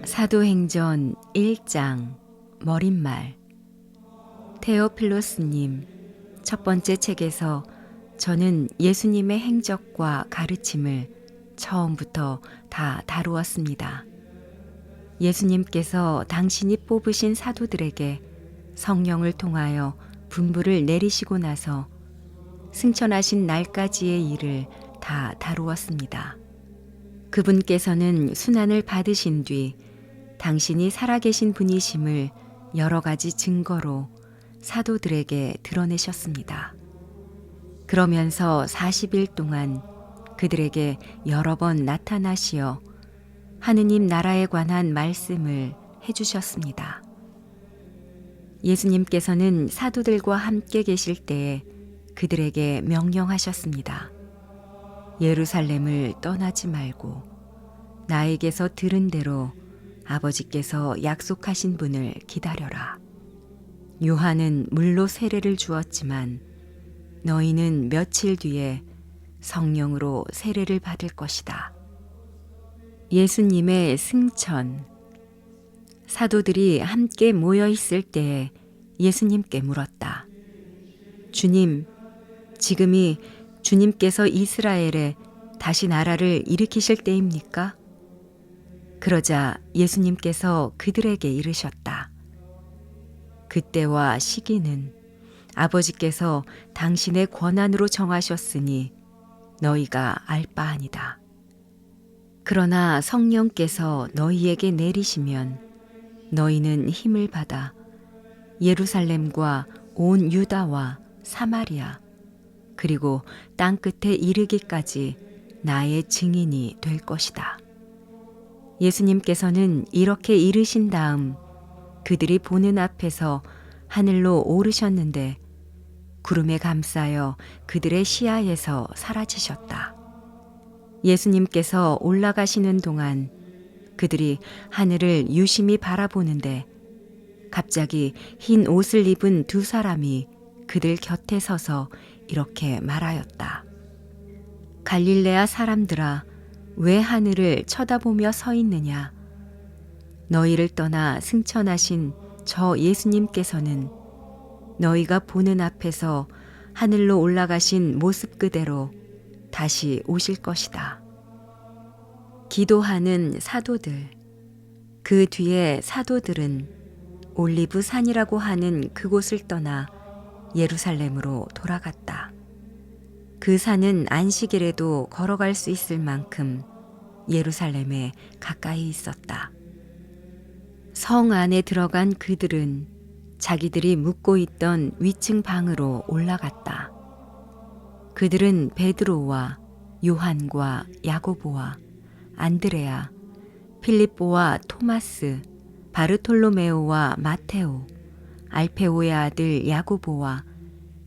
사도행전 1장 머릿말. 테오필로스님, 첫 번째 책에서 저는 예수님의 행적과 가르침을 처음부터 다 다루었습니다. 예수님께서 당신이 뽑으신 사도들에게 성령을 통하여 분부를 내리시고 나서 승천하신 날까지의 일을 다 다루었습니다. 그분께서는 순환을 받으신 뒤 당신이 살아계신 분이심을 여러 가지 증거로 사도들에게 드러내셨습니다. 그러면서 40일 동안 그들에게 여러 번 나타나시어 하느님 나라에 관한 말씀을 해주셨습니다. 예수님께서는 사도들과 함께 계실 때에 그들에게 명령하셨습니다. 예루살렘을 떠나지 말고 나에게서 들은 대로 아버지께서 약속하신 분을 기다려라. 요한은 물로 세례를 주었지만 너희는 며칠 뒤에 성령으로 세례를 받을 것이다. 예수님의 승천. 사도들이 함께 모여 있을 때에 예수님께 물었다. 주님, 지금이 주님께서 이스라엘에 다시 나라를 일으키실 때입니까? 그러자 예수님께서 그들에게 이르셨다. 그때와 시기는 아버지께서 당신의 권한으로 정하셨으니 너희가 알 바 아니다. 그러나 성령께서 너희에게 내리시면 너희는 힘을 받아 예루살렘과 온 유다와 사마리아 그리고 땅끝에 이르기까지 나의 증인이 될 것이다. 예수님께서는 이렇게 이르신 다음 그들이 보는 앞에서 하늘로 오르셨는데 구름에 감싸여 그들의 시야에서 사라지셨다. 예수님께서 올라가시는 동안 그들이 하늘을 유심히 바라보는데 갑자기 흰 옷을 입은 두 사람이 그들 곁에 서서 이렇게 말하였다. 갈릴레아 사람들아, 왜 하늘을 쳐다보며 서 있느냐? 너희를 떠나 승천하신 저 예수님께서는 너희가 보는 앞에서 하늘로 올라가신 모습 그대로 다시 오실 것이다. 기도하는 사도들. 그 뒤에 사도들은 올리브 산이라고 하는 그곳을 떠나 예루살렘으로 돌아갔다. 그 산은 안식일에도 걸어갈 수 있을 만큼 예루살렘에 가까이 있었다. 성 안에 들어간 그들은 자기들이 묵고 있던 위층 방으로 올라갔다. 그들은 베드로와 요한과 야고보와 안드레아, 필립보와 토마스, 바르톨로메오와 마테오, 알페오의 아들 야고보와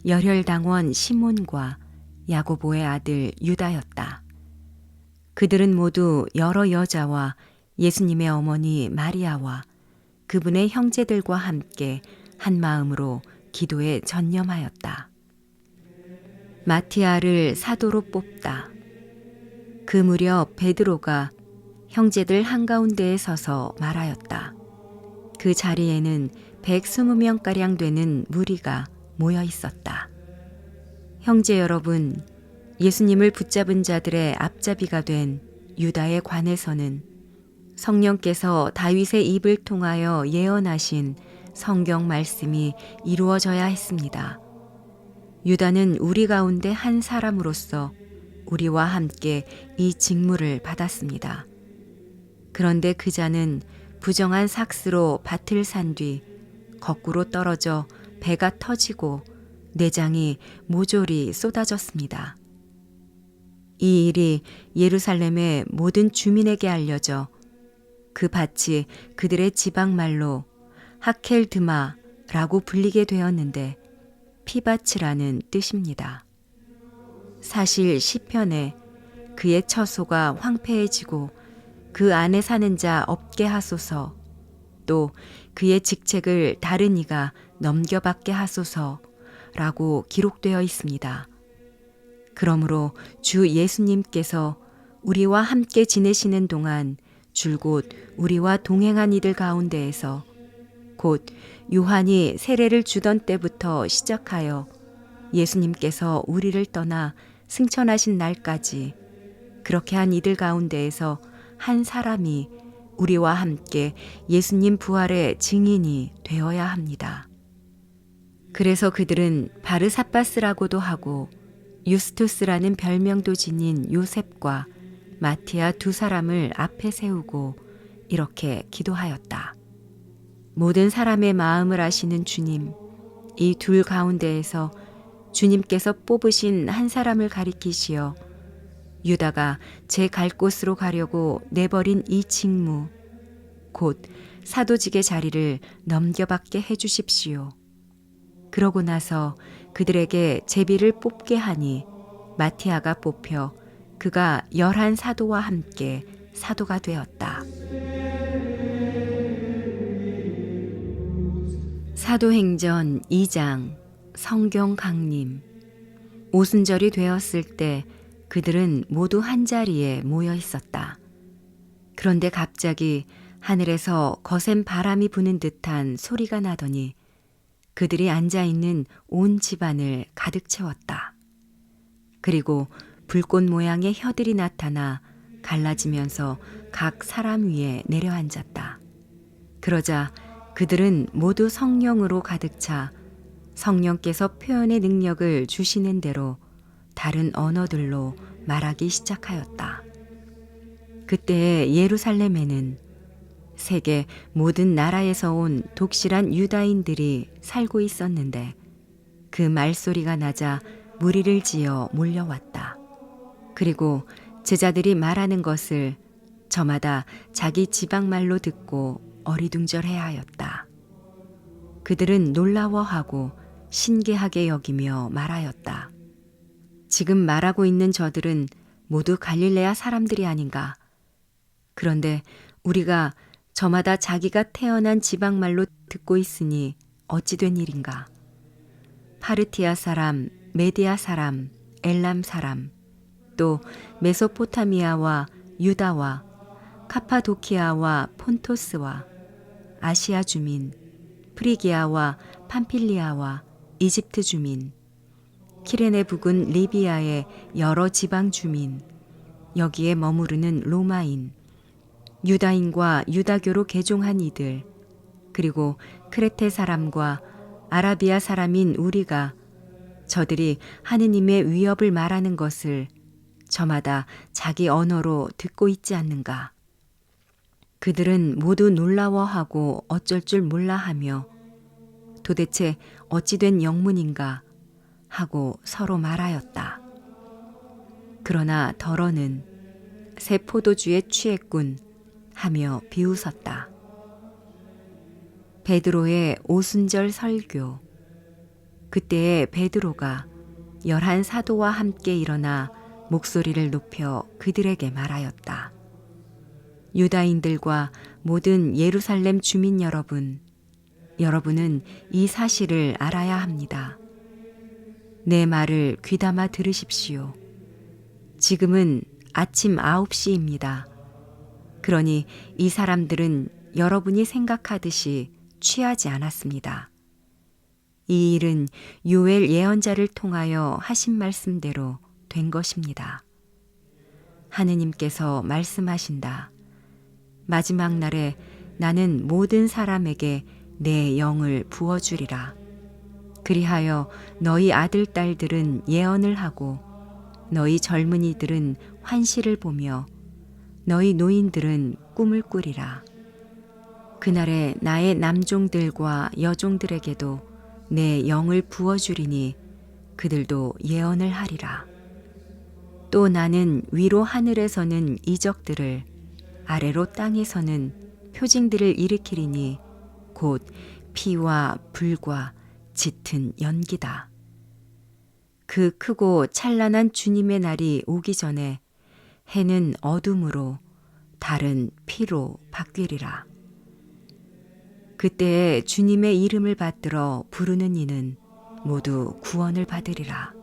열혈당원 시몬과 야고보의 아들 유다였다. 그들은 모두 여러 여자와 예수님의 어머니 마리아와 그분의 형제들과 함께 한 마음으로 기도에 전념하였다. 마티아를 사도로 뽑다. 그 무렵 베드로가 형제들 한가운데에 서서 말하였다. 그 자리에는 120명가량 되는 무리가 모여 있었다. 형제 여러분, 예수님을 붙잡은 자들의 앞잡이가 된 유다의 관에서는 성령께서 다윗의 입을 통하여 예언하신 성경 말씀이 이루어져야 했습니다. 유다는 우리 가운데 한 사람으로서 우리와 함께 이 직무를 받았습니다. 그런데 그 자는 부정한 삭스로 밭을 산 뒤 거꾸로 떨어져 배가 터지고 내장이 모조리 쏟아졌습니다. 이 일이 예루살렘의 모든 주민에게 알려져 그 밭이 그들의 지방말로 하켈드마라고 불리게 되었는데 피밭이라는 뜻입니다. 사실 시편에 그의 처소가 황폐해지고 그 안에 사는 자 없게 하소서, 또 그의 직책을 다른 이가 넘겨받게 하소서라고 기록되어 있습니다. 그러므로 주 예수님께서 우리와 함께 지내시는 동안 줄곧 우리와 동행한 이들 가운데에서 곧 요한이 세례를 주던 때부터 시작하여 예수님께서 우리를 떠나 승천하신 날까지 그렇게 한 이들 가운데에서 한 사람이 우리와 함께 예수님 부활의 증인이 되어야 합니다. 그래서 그들은 바르사바스라고도 하고 유스투스라는 별명도 지닌 요셉과 마티아 두 사람을 앞에 세우고 이렇게 기도하였다. 모든 사람의 마음을 아시는 주님, 이 둘 가운데에서 주님께서 뽑으신 한 사람을 가리키시어 유다가 제 갈 곳으로 가려고 내버린 이 직무, 곧 사도직의 자리를 넘겨받게 해주십시오. 그러고 나서 그들에게 제비를 뽑게 하니 마티아가 뽑혀 그가 11 사도와 함께 사도가 되었다. 사도행전 2장 성경 강림. 오순절이 되었을 때 그들은 모두 한자리에 모여 있었다. 그런데 갑자기 하늘에서 거센 바람이 부는 듯한 소리가 나더니 그들이 앉아있는 온 집안을 가득 채웠다. 그리고 불꽃 모양의 혀들이 나타나 갈라지면서 각 사람 위에 내려앉았다. 그러자 그들은 모두 성령으로 가득 차 성령께서 표현의 능력을 주시는 대로 다른 언어들로 말하기 시작하였다. 그때 예루살렘에는 세계 모든 나라에서 온 독실한 유다인들이 살고 있었는데 그 말소리가 나자 무리를 지어 몰려왔다. 그리고 제자들이 말하는 것을 저마다 자기 지방말로 듣고 어리둥절해하였다. 그들은 놀라워하고 신기하게 여기며 말하였다. 지금 말하고 있는 저들은 모두 갈릴레아 사람들이 아닌가? 그런데 우리가 저마다 자기가 태어난 지방말로 듣고 있으니 어찌 된 일인가? 파르티아 사람, 메디아 사람, 엘람 사람, 또 메소포타미아와 유다와 카파도키아와 폰토스와 아시아 주민, 프리기아와 팜필리아와 이집트 주민, 키레네 부근 리비아의 여러 지방 주민, 여기에 머무르는 로마인, 유다인과 유다교로 개종한 이들, 그리고 크레테 사람과 아라비아 사람인 우리가 저들이 하느님의 위협을 말하는 것을 저마다 자기 언어로 듣고 있지 않는가? 그들은 모두 놀라워하고 어쩔 줄 몰라 하며 도대체 어찌 된 영문인가 하고 서로 말하였다. 그러나 더러는 새 포도주에 취했군 하며 비웃었다. 베드로의 오순절 설교. 그때에 베드로가 11 사도와 함께 일어나 목소리를 높여 그들에게 말하였다. 유다인들과 모든 예루살렘 주민 여러분, 여러분은 이 사실을 알아야 합니다. 내 말을 귀담아 들으십시오. 지금은 아침 9시입니다. 그러니 이 사람들은 여러분이 생각하듯이 취하지 않았습니다. 이 일은 요엘 예언자를 통하여 하신 말씀대로 된 것입니다. 하느님께서 말씀하신다. 마지막 날에 나는 모든 사람에게 내 영을 부어주리라. 그리하여 너희 아들, 딸들은 예언을 하고 너희 젊은이들은 환시를 보며 너희 노인들은 꿈을 꾸리라. 그날에 나의 남종들과 여종들에게도 내 영을 부어주리니 그들도 예언을 하리라. 또 나는 위로 하늘에서는 이적들을 아래로 땅에서는 표징들을 일으키리니 곧 피와 불과 짙은 연기다. 그 크고 찬란한 주님의 날이 오기 전에 해는 어둠으로 달은 피로 바뀌리라. 그때에 주님의 이름을 받들어 부르는 이는 모두 구원을 받으리라.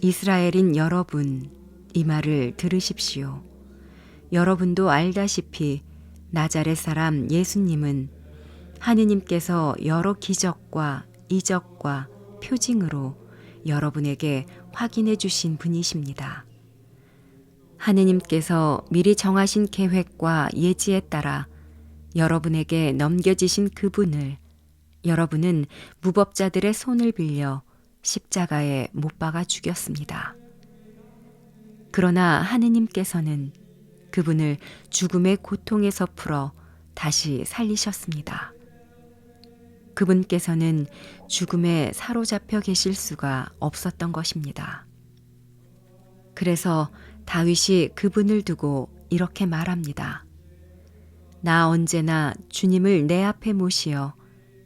이스라엘인 여러분, 이 말을 들으십시오. 여러분도 알다시피 나자렛 사람 예수님은 하느님께서 여러 기적과 이적과 표징으로 여러분에게 확인해 주신 분이십니다. 하느님께서 미리 정하신 계획과 예지에 따라 여러분에게 넘겨지신 그분을 여러분은 무법자들의 손을 빌려 십자가에 못 박아 죽였습니다. 그러나 하느님께서는 그분을 죽음의 고통에서 풀어 다시 살리셨습니다. 그분께서는 죽음에 사로잡혀 계실 수가 없었던 것입니다. 그래서 다윗이 그분을 두고 이렇게 말합니다. 나 언제나 주님을 내 앞에 모시어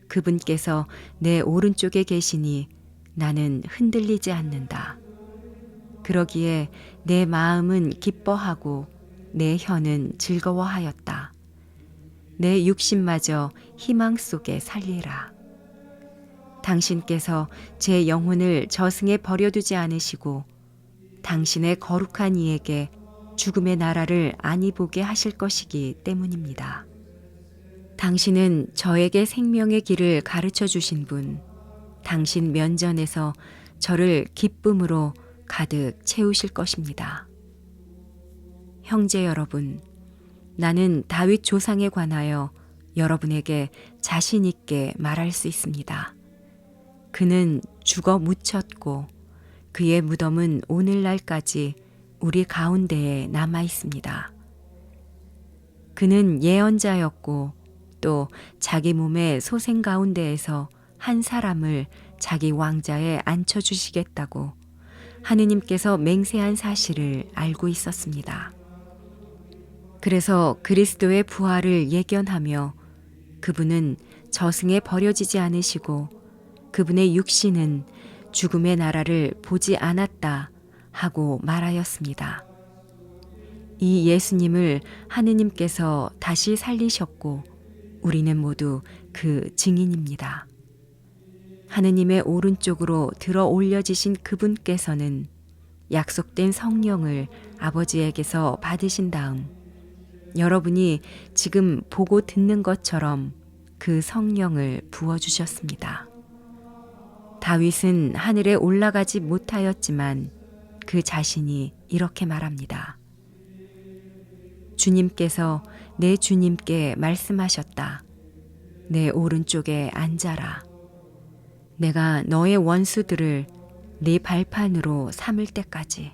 그분께서 내 오른쪽에 계시니 나는 흔들리지 않는다. 그러기에 내 마음은 기뻐하고 내 혀는 즐거워하였다. 내 육신마저 희망 속에 살리라. 당신께서 제 영혼을 저승에 버려두지 않으시고 당신의 거룩한 이에게 죽음의 나라를 아니 보게 하실 것이기 때문입니다. 당신은 저에게 생명의 길을 가르쳐 주신 분, 당신 면전에서 저를 기쁨으로 가득 채우실 것입니다. 형제 여러분, 나는 다윗 조상에 관하여 여러분에게 자신 있게 말할 수 있습니다. 그는 죽어 묻혔고 그의 무덤은 오늘날까지 우리 가운데에 남아 있습니다. 그는 예언자였고 또 자기 몸의 소생 가운데에서 한 사람을 자기 왕자에 앉혀주시겠다고 하느님께서 맹세한 사실을 알고 있었습니다. 그래서 그리스도의 부활을 예견하며 그분은 저승에 버려지지 않으시고 그분의 육신은 죽음의 나라를 보지 않았다 하고 말하였습니다. 이 예수님을 하느님께서 다시 살리셨고 우리는 모두 그 증인입니다. 하느님의 오른쪽으로 들어 올려지신 그분께서는 약속된 성령을 아버지에게서 받으신 다음 여러분이 지금 보고 듣는 것처럼 그 성령을 부어주셨습니다. 다윗은 하늘에 올라가지 못하였지만 그 자신이 이렇게 말합니다. 주님께서 내 주님께 말씀하셨다. 내 오른쪽에 앉아라. 내가 너의 원수들을 네 발판으로 삼을 때까지.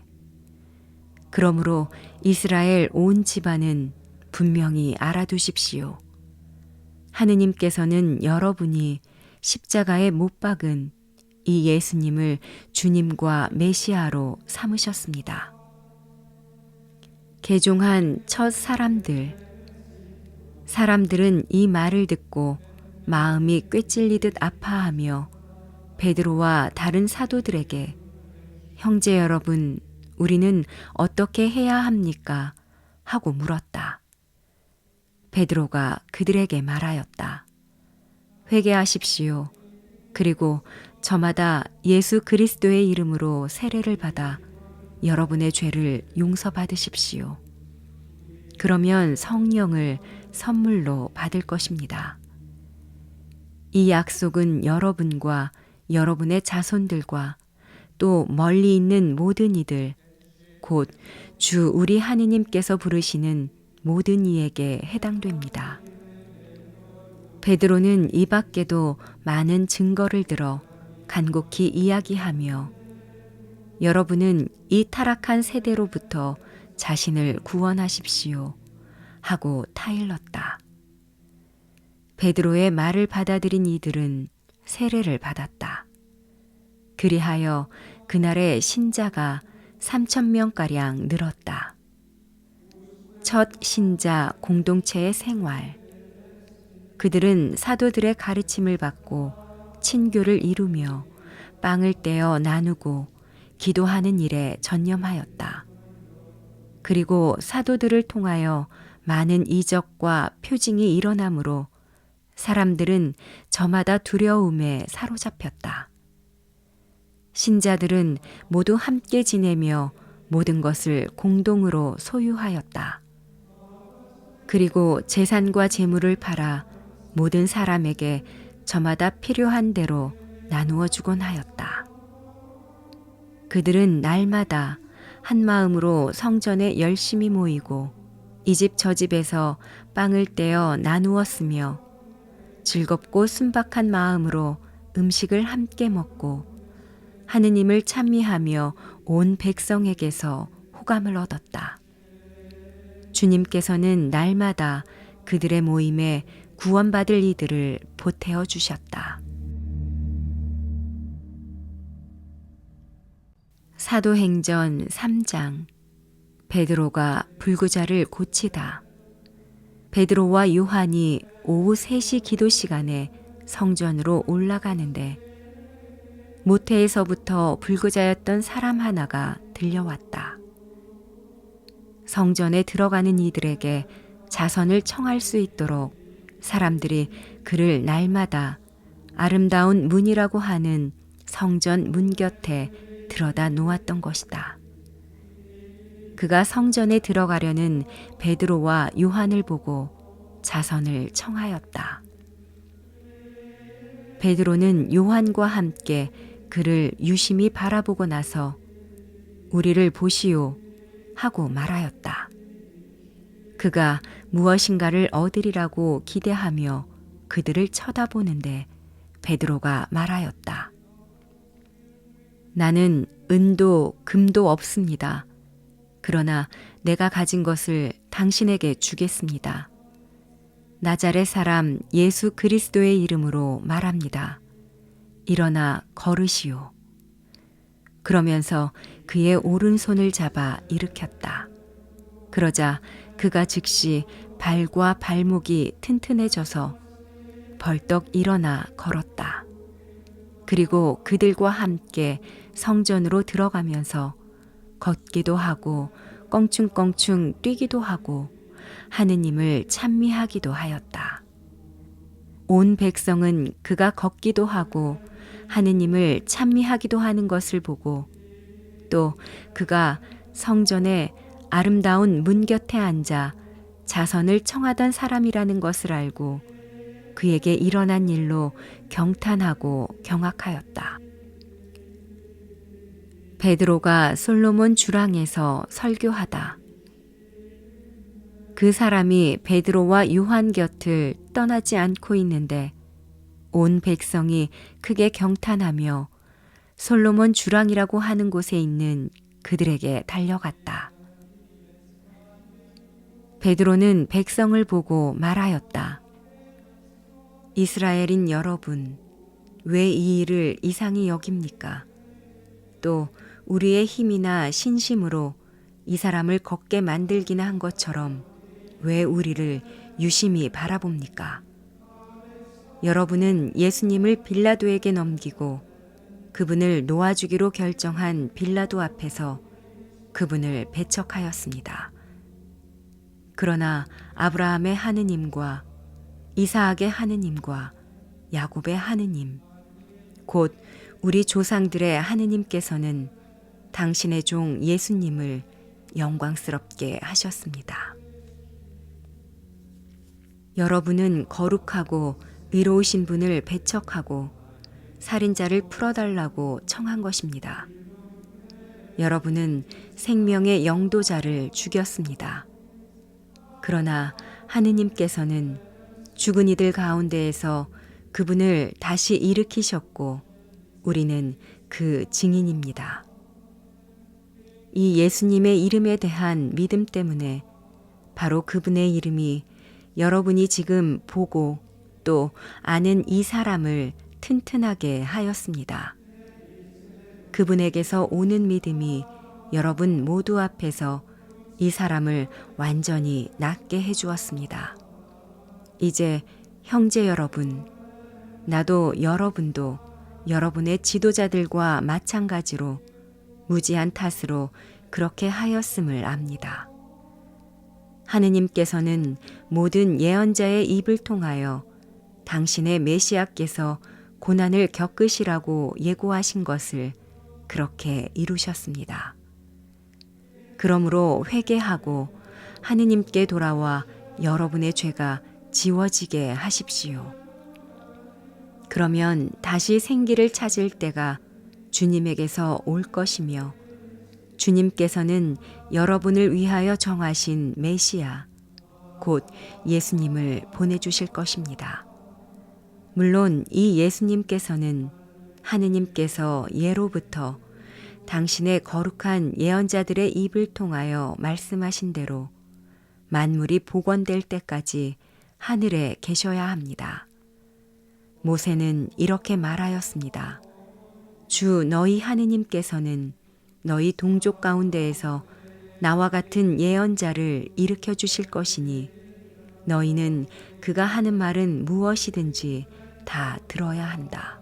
그러므로 이스라엘 온 집안은 분명히 알아두십시오. 하느님께서는 여러분이 십자가에 못 박은 이 예수님을 주님과 메시아로 삼으셨습니다. 개종한 첫 사람들은 이 말을 듣고 마음이 꿰찔리듯 아파하며 베드로와 다른 사도들에게 형제 여러분, 우리는 어떻게 해야 합니까? 하고 물었다. 베드로가 그들에게 말하였다. 회개하십시오. 그리고 저마다 예수 그리스도의 이름으로 세례를 받아 여러분의 죄를 용서받으십시오. 그러면 성령을 선물로 받을 것입니다. 이 약속은 여러분과 여러분의 자손들과 또 멀리 있는 모든 이들, 곧 주 우리 하느님께서 부르시는 모든 이에게 해당됩니다. 베드로는 이 밖에도 많은 증거를 들어 간곡히 이야기하며 여러분은 이 타락한 세대로부터 자신을 구원하십시오 하고 타일렀다. 베드로의 말을 받아들인 이들은 세례를 받았다. 그리하여 그날의 신자가 3,000명가량 늘었다. 첫 신자 공동체의 생활. 그들은 사도들의 가르침을 받고 친교를 이루며 빵을 떼어 나누고 기도하는 일에 전념하였다. 그리고 사도들을 통하여 많은 이적과 표징이 일어나므로 사람들은 저마다 두려움에 사로잡혔다. 신자들은 모두 함께 지내며 모든 것을 공동으로 소유하였다. 그리고 재산과 재물을 팔아 모든 사람에게 저마다 필요한 대로 나누어 주곤 하였다. 그들은 날마다 한 마음으로 성전에 열심히 모이고 이 집 저 집에서 빵을 떼어 나누었으며 즐겁고 순박한 마음으로 음식을 함께 먹고 하느님을 찬미하며 온 백성에게서 호감을 얻었다. 주님께서는 날마다 그들의 모임에 구원받을 이들을 보태어 주셨다. 사도행전 3장. 베드로가 불구자를 고치다. 베드로와 요한이 오후 3시 기도 시간에 성전으로 올라가는데 모태에서부터 불구자였던 사람 하나가 들려왔다. 성전에 들어가는 이들에게 자선을 청할 수 있도록 사람들이 그를 날마다 아름다운 문이라고 하는 성전 문 곁에 들어다 놓았던 것이다. 그가 성전에 들어가려는 베드로와 요한을 보고 자선을 청하였다. 베드로는 요한과 함께 그를 유심히 바라보고 나서 우리를 보시오 하고 말하였다. 그가 무엇인가를 얻으리라고 기대하며 그들을 쳐다보는데 베드로가 말하였다. 나는 은도 금도 없습니다. 그러나 내가 가진 것을 당신에게 주겠습니다. 나자렛 사람 예수 그리스도의 이름으로 말합니다. 일어나 걸으시오. 그러면서 그의 오른손을 잡아 일으켰다. 그러자 그가 즉시 발과 발목이 튼튼해져서 벌떡 일어나 걸었다. 그리고 그들과 함께 성전으로 들어가면서 걷기도 하고 껑충껑충 뛰기도 하고 하느님을 찬미하기도 하였다. 온 백성은 그가 걷기도 하고 하느님을 찬미하기도 하는 것을 보고 또 그가 성전의 아름다운 문 곁에 앉아 자선을 청하던 사람이라는 것을 알고 그에게 일어난 일로 경탄하고 경악하였다. 베드로가 솔로몬 주랑에서 설교하다. 그 사람이 베드로와 요한 곁을 떠나지 않고 있는데 온 백성이 크게 경탄하며 솔로몬 주랑이라고 하는 곳에 있는 그들에게 달려갔다. 베드로는 백성을 보고 말하였다. 이스라엘인 여러분, 왜 이 일을 이상히 여깁니까? 또 우리의 힘이나 신심으로 이 사람을 걷게 만들기나 한 것처럼 왜 우리를 유심히 바라봅니까? 여러분은 예수님을 빌라도에게 넘기고 그분을 놓아주기로 결정한 빌라도 앞에서 그분을 배척하였습니다. 그러나 아브라함의 하느님과 이사학의 하느님과 야곱의 하느님, 곧 우리 조상들의 하느님께서는 당신의 종 예수님을 영광스럽게 하셨습니다. 여러분은 거룩하고 의로우신 분을 배척하고 살인자를 풀어달라고 청한 것입니다. 여러분은 생명의 영도자를 죽였습니다. 그러나 하느님께서는 죽은 이들 가운데에서 그분을 다시 일으키셨고 우리는 그 증인입니다. 이 예수님의 이름에 대한 믿음 때문에 바로 그분의 이름이 여러분이 지금 보고 또 아는 이 사람을 튼튼하게 하였습니다. 그분에게서 오는 믿음이 여러분 모두 앞에서 이 사람을 완전히 낫게 해주었습니다. 이제 형제 여러분, 나도 여러분도 여러분의 지도자들과 마찬가지로 무지한 탓으로 그렇게 하였음을 압니다. 하느님께서는 모든 예언자의 입을 통하여 당신의 메시아께서 고난을 겪으시라고 예고하신 것을 그렇게 이루셨습니다. 그러므로 회개하고 하느님께 돌아와 여러분의 죄가 지워지게 하십시오. 그러면 다시 생기를 찾을 때가 주님에게서 올 것이며 주님께서는 여러분을 위하여 정하신 메시아, 곧 예수님을 보내주실 것입니다. 물론 이 예수님께서는 하느님께서 예로부터 당신의 거룩한 예언자들의 입을 통하여 말씀하신 대로 만물이 복원될 때까지 하늘에 계셔야 합니다. 모세는 이렇게 말하였습니다. 주 너희 하느님께서는 너희 동족 가운데에서 나와 같은 예언자를 일으켜 주실 것이니 너희는 그가 하는 말은 무엇이든지 다 들어야 한다.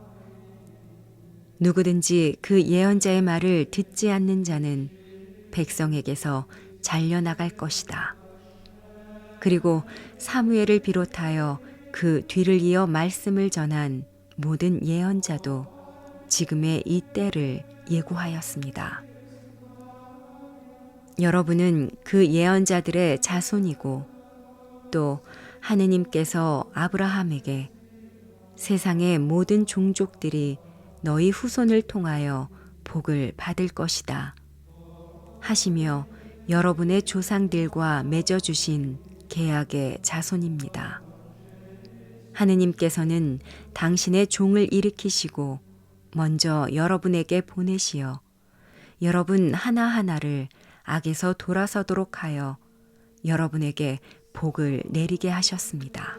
누구든지 그 예언자의 말을 듣지 않는 자는 백성에게서 잘려나갈 것이다. 그리고 사무엘을 비롯하여 그 뒤를 이어 말씀을 전한 모든 예언자도 지금의 이 때를 예고하였습니다. 여러분은 그 예언자들의 자손이고 또 하느님께서 아브라함에게 세상의 모든 종족들이 너희 후손을 통하여 복을 받을 것이다 하시며 여러분의 조상들과 맺어주신 계약의 자손입니다. 하느님께서는 당신의 종을 일으키시고 먼저 여러분에게 보내시어 여러분 하나하나를 악에서 돌아서도록 하여 여러분에게 복을 내리게 하셨습니다.